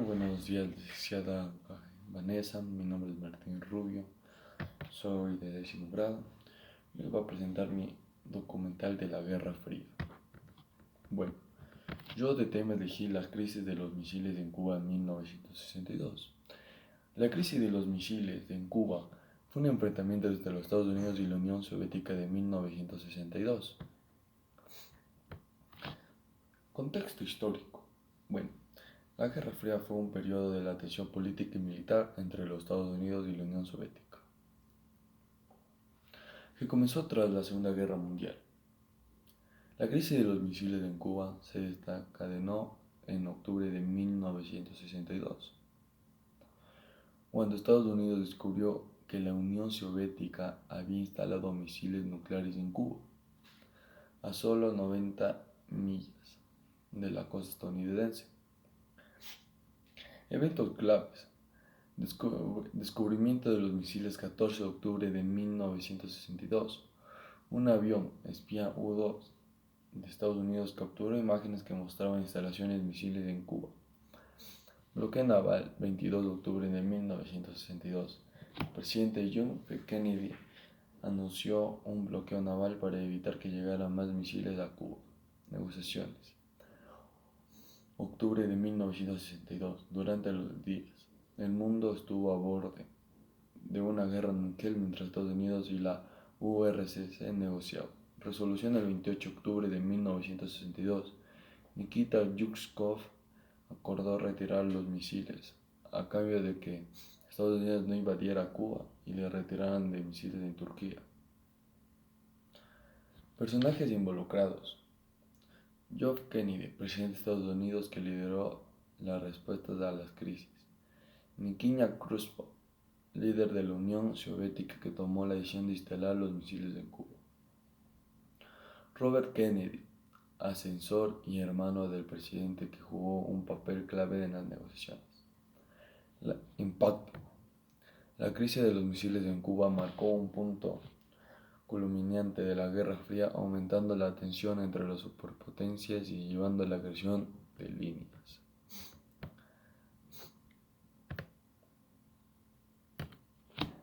Buenos días, licenciada Vanessa. Mi nombre es Martín Rubio, soy de 10º grado. Les voy a presentar mi documental de la Guerra Fría. Bueno, yo de tema elegí la crisis de los misiles en Cuba en 1962. La crisis de los misiles en Cuba fue un enfrentamiento entre los Estados Unidos y la Unión Soviética de 1962. Contexto histórico. Bueno, la Guerra Fría fue un periodo de la tensión política y militar entre los Estados Unidos y la Unión Soviética, que comenzó tras la Segunda Guerra Mundial. La crisis de los misiles en Cuba se desencadenó en octubre de 1962, cuando Estados Unidos descubrió que la Unión Soviética había instalado misiles nucleares en Cuba, a solo 90 millas de la costa estadounidense. Eventos claves. Descubrimiento de los misiles 14 de octubre de 1962. Un avión espía U-2 de Estados Unidos capturó imágenes que mostraban instalaciones de misiles en Cuba. Bloqueo naval 22 de octubre de 1962. El presidente John F. Kennedy anunció un bloqueo naval para evitar que llegaran más misiles a Cuba. Negociaciones. Octubre de 1962. Durante los días, el mundo estuvo a borde de una guerra nuclear mientras Estados Unidos y la URSS negociaban. Resolución del 28 de octubre de 1962. Nikita Khrushchev acordó retirar los misiles a cambio de que Estados Unidos no invadiera Cuba y le retiraran de misiles en Turquía. Personajes involucrados. John F. Kennedy, presidente de Estados Unidos, que lideró las respuestas a las crisis. Nikita Khrushchev, líder de la Unión Soviética, que tomó la decisión de instalar los misiles en Cuba. Robert Kennedy, asesor y hermano del presidente, que jugó un papel clave en las negociaciones. Impacto. La crisis de los misiles en Cuba marcó un punto culminante de la Guerra Fría, aumentando la tensión entre las superpotencias y llevando a la creación de líneas.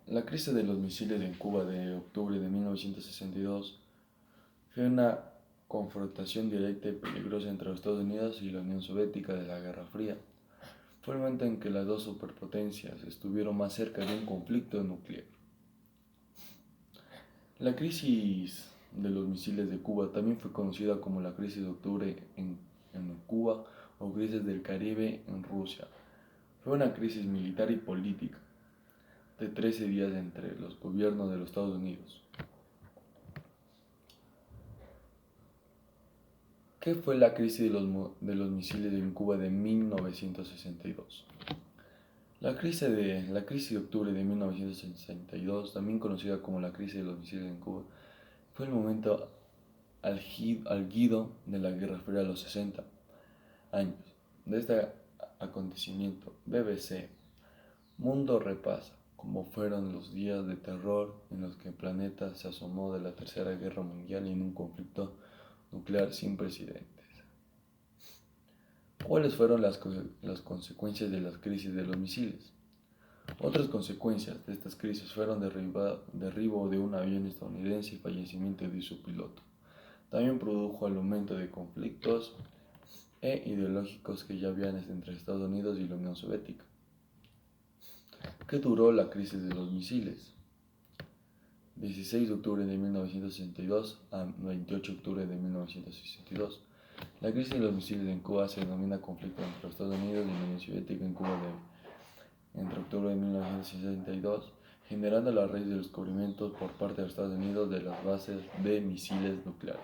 La crisis de los misiles en Cuba de octubre de 1962 fue una confrontación directa y peligrosa entre los Estados Unidos y la Unión Soviética de la Guerra Fría. Fue el momento en que las dos superpotencias estuvieron más cerca de un conflicto nuclear. La crisis de los misiles de Cuba también fue conocida como la crisis de octubre en Cuba o crisis del Caribe en Rusia. Fue una crisis militar y política de 13 días entre los gobiernos de los Estados Unidos. ¿Qué fue la crisis de los misiles en Cuba de 1962? La crisis de octubre de 1962, también conocida como la crisis de los misiles en Cuba, fue el momento álgido de la Guerra Fría de los 60 años. De este acontecimiento, BBC Mundo repasa cómo fueron los días de terror en los que el planeta se asomó de la Tercera Guerra Mundial y en un conflicto nuclear sin precedentes. ¿Cuáles fueron las consecuencias de las crisis de los misiles? Otras consecuencias de estas crisis fueron derribo de un avión estadounidense y fallecimiento de su piloto. También produjo el aumento de conflictos ideológicos que ya habían entre Estados Unidos y la Unión Soviética. ¿Qué duró la crisis de los misiles? 16 de octubre de 1962 a 28 de octubre de 1962. La crisis de los misiles en Cuba se denomina conflicto entre los Estados Unidos y la Unión Soviética en Cuba entre octubre de 1962, generando la raíz de los descubrimientos por parte de los Estados Unidos de las bases de misiles nucleares.